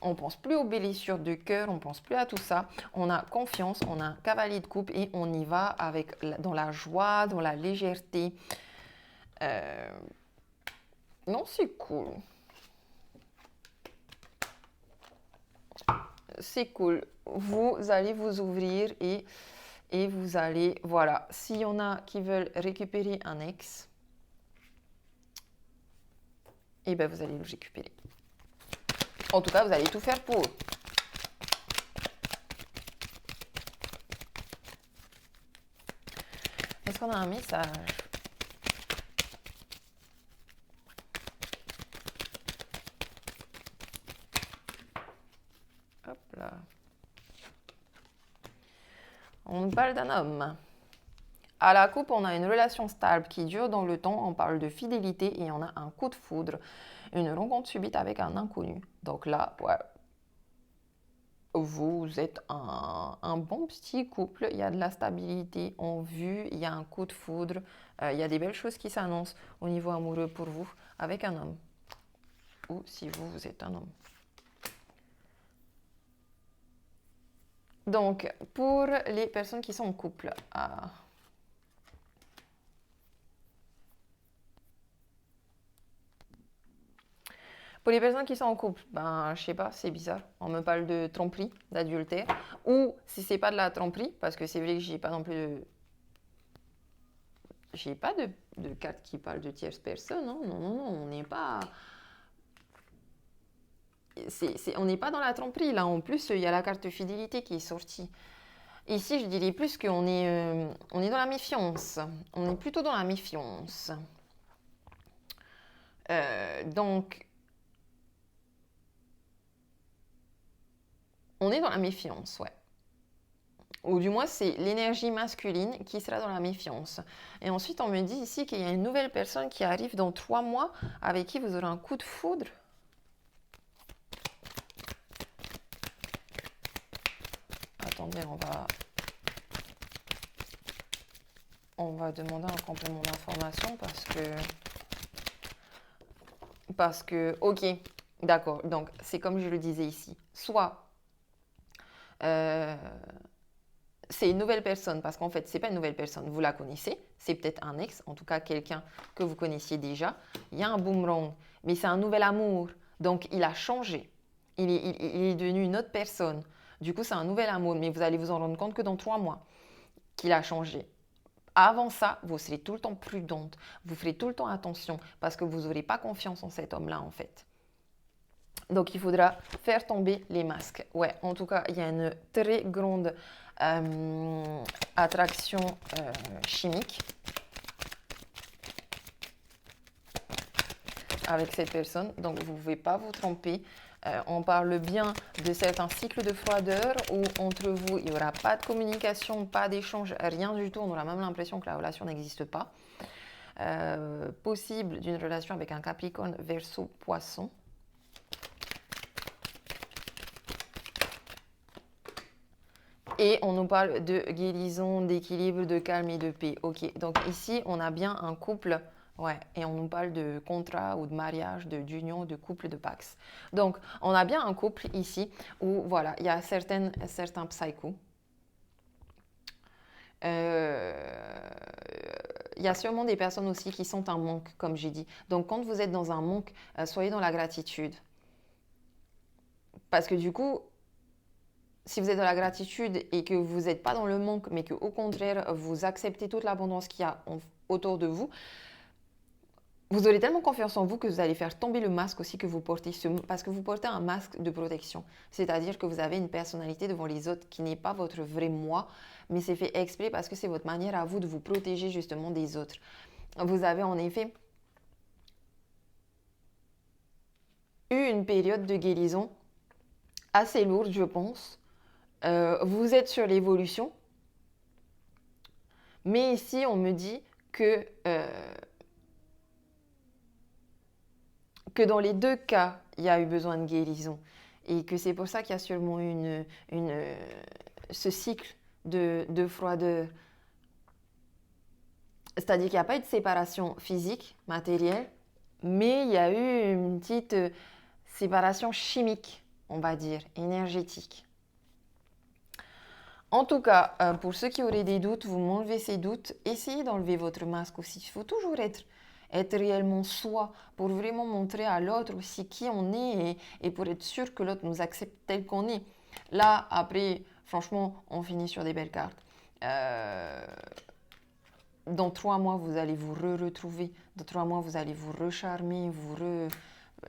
on pense plus aux blessures de cœur, on pense plus à tout ça, on a confiance, on a un cavalier de coupe et on y va dans la joie, dans la légèreté. Non, c'est cool. C'est cool. Vous allez vous ouvrir et vous allez, voilà, s'il y en a qui veulent récupérer un ex, et ben vous allez le récupérer. En tout cas, vous allez tout faire pour. Est-ce qu'on a un message? Hop là. On nous parle d'un homme. À la coupe, on a une relation stable qui dure dans le temps. On parle de fidélité et on a un coup de foudre. Une rencontre subite avec un inconnu. Donc là, ouais, vous êtes un bon petit couple. Il y a de la stabilité en vue. Il y a un coup de foudre. Il y a des belles choses qui s'annoncent au niveau amoureux pour vous avec un homme. Ou si vous êtes un homme. Donc, pour les personnes qui sont en couple, pour les personnes qui sont en couple, ben, je sais pas, c'est bizarre. On me parle de tromperie, d'adultère. Ou si c'est pas de la tromperie, parce que c'est vrai que j'ai pas non plus j'ai pas de carte qui parle de tierce personne. Non, non, non, non, on n'est pas... on n'est pas dans la tromperie, là. En plus, il y a la carte fidélité qui est sortie. Ici, je dirais plus on est dans la méfiance. On est plutôt dans la méfiance. Donc, on est dans la méfiance, ouais. Ou du moins, c'est l'énergie masculine qui sera dans la méfiance. Et ensuite, on me dit ici qu'il y a une nouvelle personne qui arrive dans 3 mois avec qui vous aurez un coup de foudre. Attendez, on va demander un complément d'information parce que, ok, d'accord. Donc, c'est comme je le disais ici. Soit euh, c'est une nouvelle personne, parce qu'en fait, c'est pas une nouvelle personne, vous la connaissez, c'est peut-être un ex, en tout cas quelqu'un que vous connaissiez déjà. Il y a un boomerang, mais c'est un nouvel amour, donc il a changé. Il est devenu une autre personne. Du coup, c'est un nouvel amour, mais vous allez vous en rendre compte que dans 3 mois qu'il a changé. Avant ça, vous serez tout le temps prudente, vous ferez tout le temps attention, parce que vous n'aurez pas confiance en cet homme-là, en fait. Donc, il faudra faire tomber les masques. Ouais, en tout cas, il y a une très grande attraction chimique avec cette personne. Donc, vous ne pouvez pas vous tromper. On parle bien de certains cycles de froideur où entre vous, il n'y aura pas de communication, pas d'échange, rien du tout. On aura même l'impression que la relation n'existe pas. Possible d'une relation avec un Capricorne, Verseau, Poisson. Et on nous parle de guérison, d'équilibre, de calme et de paix. Ok, donc ici, on a bien un couple, ouais, et on nous parle de contrat ou de mariage, d'union, de couple, de pax. Donc, on a bien un couple ici où, voilà, il y a certains psychos. Il y a sûrement des personnes aussi qui sont en manque, comme j'ai dit. Donc, quand vous êtes dans un manque, soyez dans la gratitude. Parce que du coup, si vous êtes dans la gratitude et que vous n'êtes pas dans le manque, mais qu'au contraire, vous acceptez toute l'abondance qu'il y a autour de vous, vous aurez tellement confiance en vous que vous allez faire tomber le masque aussi que vous portez, parce que vous portez un masque de protection. C'est-à-dire que vous avez une personnalité devant les autres qui n'est pas votre vrai moi, mais c'est fait exprès parce que c'est votre manière à vous de vous protéger justement des autres. Vous avez en effet eu une période de guérison assez lourde, je pense. Vous êtes sur l'évolution, mais ici on me dit que dans les deux cas, il y a eu besoin de guérison et que c'est pour ça qu'il y a sûrement ce cycle de froideur. C'est-à-dire qu'il n'y a pas eu de séparation physique, matérielle, mais il y a eu une petite séparation chimique, on va dire, énergétique. En tout cas, pour ceux qui auraient des doutes, vous m'enlevez ces doutes. Essayez d'enlever votre masque aussi. Il faut toujours être réellement soi pour vraiment montrer à l'autre aussi qui on est et pour être sûr que l'autre nous accepte tel qu'on est. Là, après, franchement, on finit sur des belles cartes. Dans 3 mois, vous allez vous retrouver. Dans 3 mois, vous allez vous recharmer.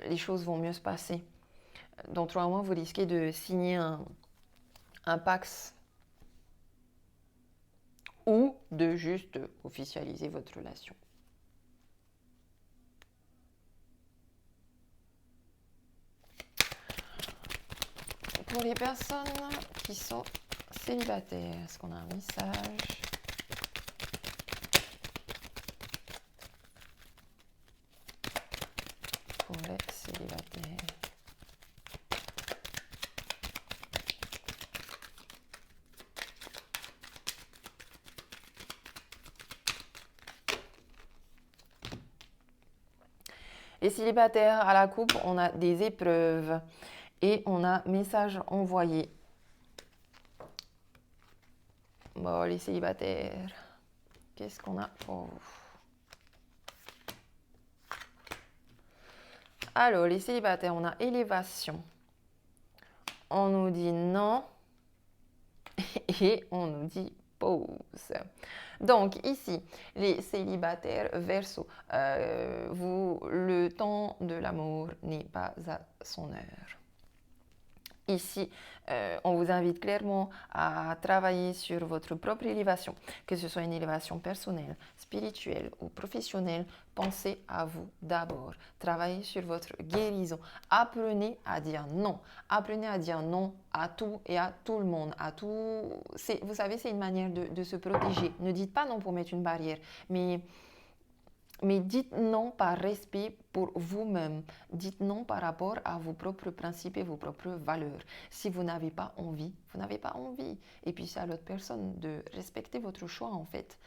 Les choses vont mieux se passer. Dans 3 mois, vous risquez de signer un pax ou de juste officialiser votre relation. Pour les personnes qui sont célibataires, est-ce qu'on a un message? Pour les célibataires. Les célibataires à la coupe, on a des épreuves et on a message envoyé. Bon, les célibataires, qu'est-ce qu'on a pour vous? Alors, les célibataires, on a élévation. On nous dit non et on nous dit pause. Donc ici, les célibataires Verseau, le temps de l'amour n'est pas à son heure. Ici, on vous invite clairement à travailler sur votre propre élévation, que ce soit une élévation personnelle, spirituelle ou professionnelle. Pensez à vous d'abord. Travaillez sur votre guérison. Apprenez à dire non. Apprenez à dire non à tout et à tout le monde. À tout. Vous savez, c'est une manière de se protéger. Ne dites pas non pour mettre une barrière, mais dites non par respect pour vous-même. Dites non par rapport à vos propres principes et vos propres valeurs. Si vous n'avez pas envie, vous n'avez pas envie. Et puis c'est à l'autre personne de respecter votre choix en fait.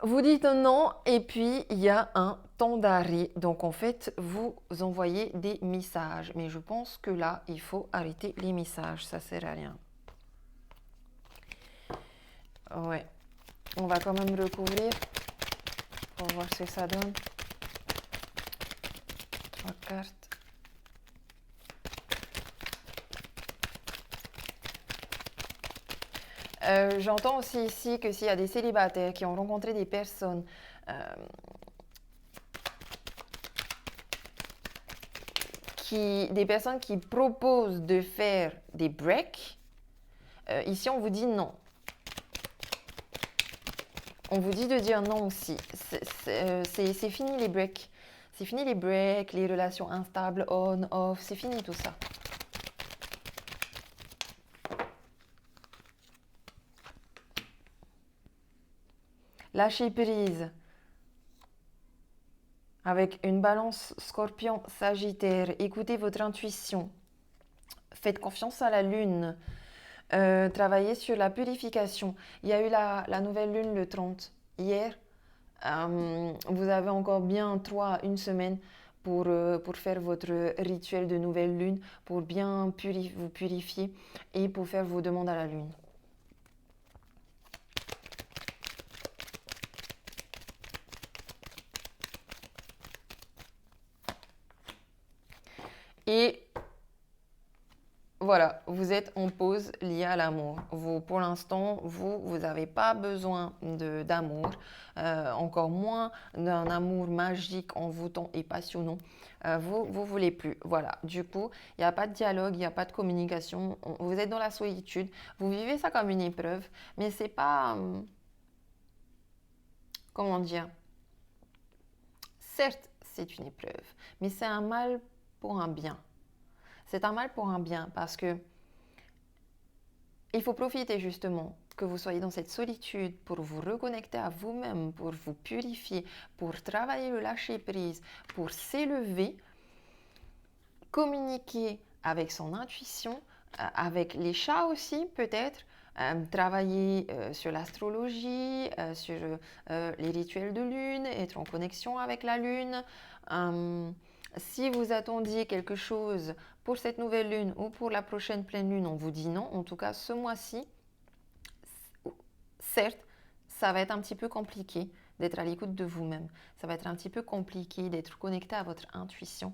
Vous dites non et puis il y a un temps d'arrêt. Donc en fait, vous envoyez des messages. Mais je pense que là, il faut arrêter les messages. Ça sert à rien. Ouais. On va quand même recouvrir pour voir ce que ça donne. 3 cartes. J'entends aussi ici que s'il y a des célibataires qui ont rencontré des personnes qui proposent de faire des breaks, ici on vous dit non. On vous dit de dire non aussi. C'est fini les breaks. C'est fini les breaks, les relations instables, on, off, c'est fini tout ça. Lâchez prise. Avec une balance scorpion sagittaire, écoutez votre intuition. Faites confiance à la lune. Travaillez sur la purification. Il y a eu la nouvelle lune le 30 hier. Vous avez encore bien une semaine pour faire votre rituel de nouvelle lune, pour bien vous purifier et pour faire vos demandes à la lune. Et voilà, vous êtes en pause liée à l'amour. Pour l'instant, vous n'avez pas besoin d'amour, encore moins d'un amour magique, envoûtant et passionnant. Vous voulez plus. Voilà, du coup, il n'y a pas de dialogue, il n'y a pas de communication. Vous êtes dans la solitude. Vous vivez ça comme une épreuve, mais c'est pas... comment dire? Certes, c'est une épreuve, mais c'est un mal pour un bien. C'est un mal pour un bien parce que il faut profiter justement que vous soyez dans cette solitude pour vous reconnecter à vous-même, pour vous purifier, pour travailler le lâcher-prise, pour s'élever, communiquer avec son intuition, avec les chats aussi peut-être, travailler sur l'astrologie, sur les rituels de lune, être en connexion avec la lune. Si vous attendiez quelque chose pour cette nouvelle lune ou pour la prochaine pleine lune, on vous dit non. En tout cas, ce mois-ci, certes, ça va être un petit peu compliqué d'être à l'écoute de vous-même. Ça va être un petit peu compliqué d'être connecté à votre intuition.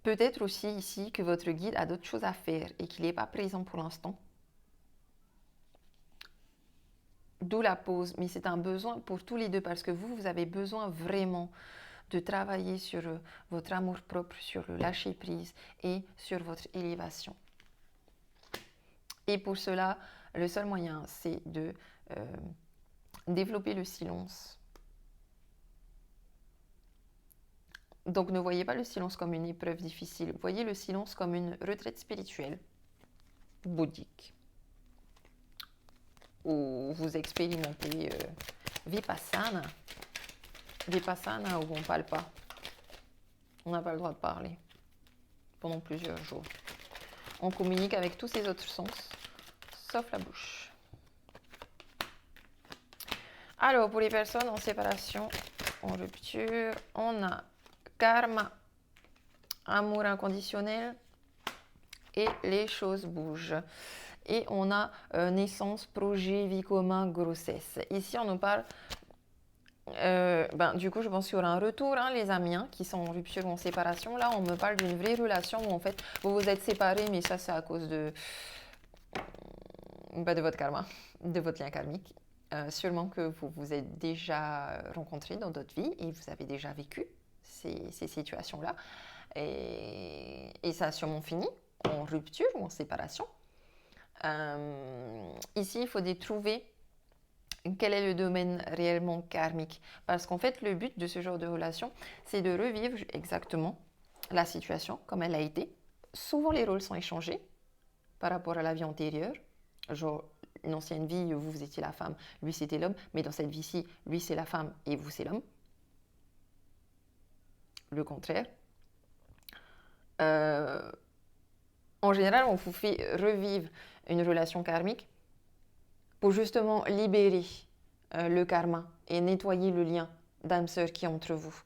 Peut-être aussi ici que votre guide a d'autres choses à faire et qu'il n'est pas présent pour l'instant. D'où la pause, mais c'est un besoin pour tous les deux parce que vous avez besoin vraiment de travailler sur votre amour propre, sur le lâcher-prise et sur votre élévation. Et pour cela, le seul moyen, c'est de développer le silence. Donc ne voyez pas le silence comme une épreuve difficile, voyez le silence comme une retraite spirituelle, bouddhique, où vous expérimentez Vipassana. Vipassana où on ne parle pas. On n'a pas le droit de parler pendant plusieurs jours. On communique avec tous ces autres sens, sauf la bouche. Alors, pour les personnes en séparation, en rupture, on a karma, amour inconditionnel et les choses bougent. Et on a naissance, projet, vie commune, grossesse. Ici, on nous parle... du coup, je pense qu'il y aura un retour, les amis qui sont en rupture ou en séparation. Là, on me parle d'une vraie relation où en fait, vous vous êtes séparés, mais ça, c'est à cause de votre karma, de votre lien karmique. Sûrement que vous vous êtes déjà rencontrés dans d'autres vies et vous avez déjà vécu ces situations-là. Et ça a sûrement fini en rupture ou en séparation. Ici, il faut trouver quel est le domaine réellement karmique. Parce qu'en fait, le but de ce genre de relation, c'est de revivre exactement la situation comme elle a été. Souvent, les rôles sont échangés par rapport à la vie antérieure. Genre, une ancienne vie, vous étiez la femme, lui c'était l'homme, mais dans cette vie-ci, lui c'est la femme et vous c'est l'homme. Le contraire. En général, on vous fait revivre une relation karmique pour justement libérer le karma et nettoyer le lien d'âme-sœur qui est entre vous.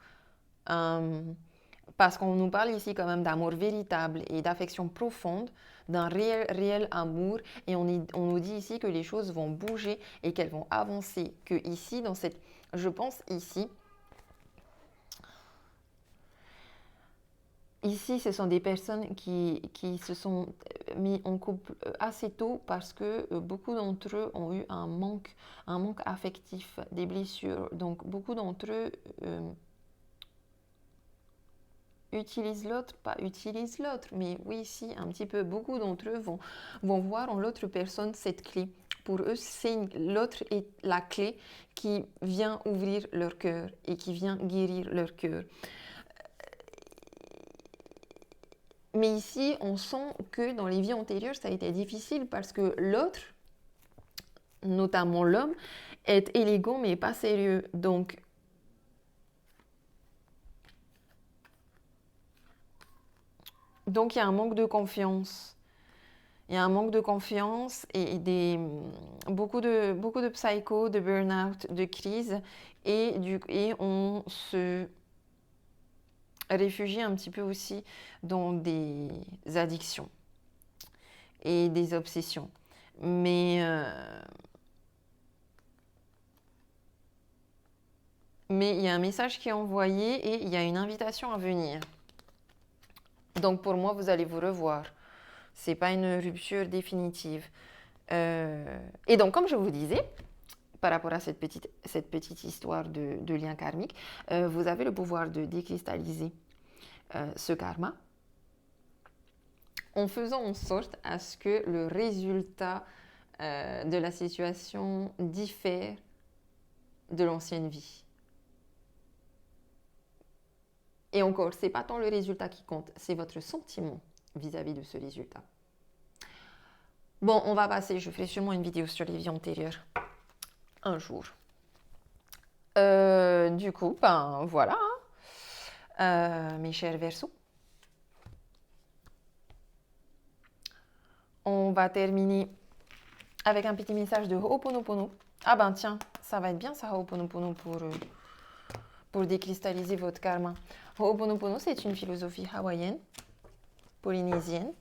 Parce qu'on nous parle ici quand même d'amour véritable et d'affection profonde, d'un réel amour, et on nous dit ici que les choses vont bouger et qu'elles vont avancer, que ici, je pense ici, ce sont des personnes qui se sont mis en couple assez tôt parce que beaucoup d'entre eux ont eu un manque affectif, des blessures. Donc, beaucoup d'entre eux utilisent l'autre, pas utilisent l'autre, mais oui, ici, un petit peu, beaucoup d'entre eux vont voir en l'autre personne cette clé. Pour eux, l'autre est la clé qui vient ouvrir leur cœur et qui vient guérir leur cœur. Mais ici, on sent que dans les vies antérieures, ça a été difficile parce que l'autre, notamment l'homme, est élégant mais pas sérieux. Donc, il y a un manque de confiance. Il y a un manque de confiance et beaucoup de psycho, de burn-out, de crise. Et on se réfugie un petit peu aussi dans des addictions et des obsessions. Mais il y a un message qui est envoyé et il y a une invitation à venir. Donc pour moi, vous allez vous revoir. C'est pas une rupture définitive. Et donc, comme je vous disais, par rapport à cette petite histoire de lien karmique, vous avez le pouvoir de décristalliser ce karma en faisant en sorte à ce que le résultat de la situation diffère de l'ancienne vie. Et encore, c'est pas tant le résultat qui compte, c'est votre sentiment vis-à-vis de ce résultat. Bon, on va passer, je ferai sûrement une vidéo sur les vies antérieures un jour. Du coup, ben voilà, mes chers Verseaux. On va terminer avec un petit message de Ho'oponopono. Ah ben tiens, ça va être bien ça, Ho'oponopono, pour décristalliser votre karma. Ho'oponopono, c'est une philosophie hawaïenne, polynésienne,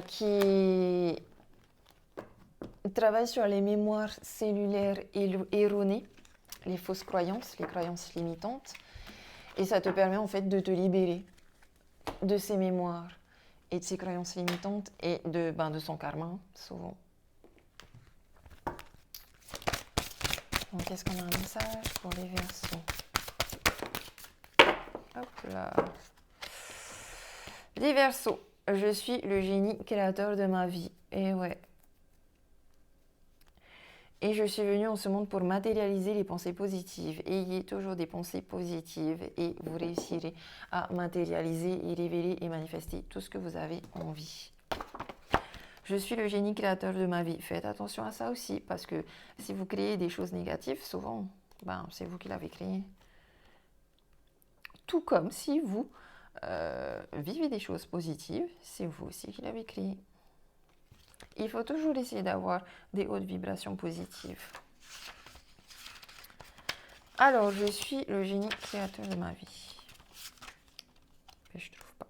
qui travaille sur les mémoires cellulaires erronées, les fausses croyances, les croyances limitantes. Et ça te permet en fait de te libérer de ces mémoires et de ces croyances limitantes et de son karma, souvent. Donc, est-ce qu'on a un message pour les Verseaux? Hop là. Les Verseaux, je suis le génie créateur de ma vie. Et ouais. Et je suis venue en ce monde pour matérialiser les pensées positives. Ayez toujours des pensées positives et vous réussirez à matérialiser et révéler et manifester tout ce que vous avez envie. Je suis le génie créateur de ma vie. Faites attention à ça aussi, parce que si vous créez des choses négatives, souvent, c'est vous qui l'avez créé. Tout comme si vous vivez des choses positives, c'est vous aussi qui l'avez créé. Il faut toujours essayer d'avoir des hautes vibrations positives. Alors, je suis le génie créateur de ma vie. Mais je ne trouve pas.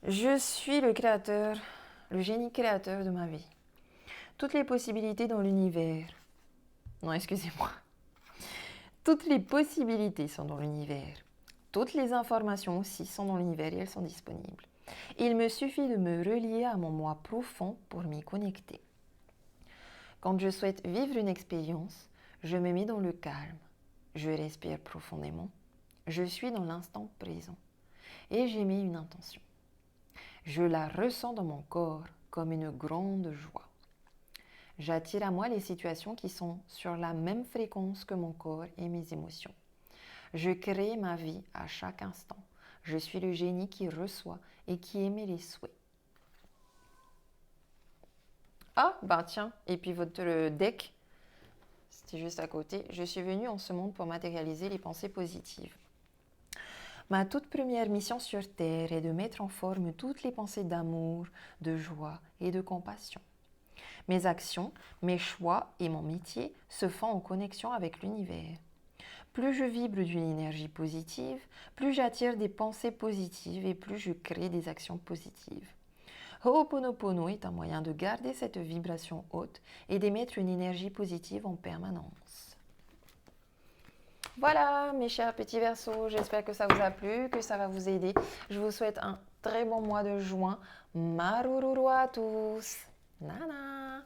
Je suis le créateur, le génie créateur de ma vie. Toutes les possibilités dans l'univers. Non, excusez-moi. Toutes les possibilités sont dans l'univers. Toutes les informations aussi sont dans l'univers et elles sont disponibles. Il me suffit de me relier à mon moi profond pour m'y connecter. Quand je souhaite vivre une expérience, je me mets dans le calme. Je respire profondément. Je suis dans l'instant présent. Et j'émets une intention. Je la ressens dans mon corps comme une grande joie. J'attire à moi les situations qui sont sur la même fréquence que mon corps et mes émotions. Je crée ma vie à chaque instant. Je suis le génie qui reçoit et qui émet les souhaits. Ah, ben tiens, et puis votre deck, c'était juste à côté. Je suis venue en ce monde pour matérialiser les pensées positives. Ma toute première mission sur Terre est de mettre en forme toutes les pensées d'amour, de joie et de compassion. Mes actions, mes choix et mon métier se font en connexion avec l'univers. Plus je vibre d'une énergie positive, plus j'attire des pensées positives et plus je crée des actions positives. Ho'oponopono est un moyen de garder cette vibration haute et d'émettre une énergie positive en permanence. Voilà mes chers petits Verseaux, j'espère que ça vous a plu, que ça va vous aider. Je vous souhaite un très bon mois de juin. Marururu à tous. Nana.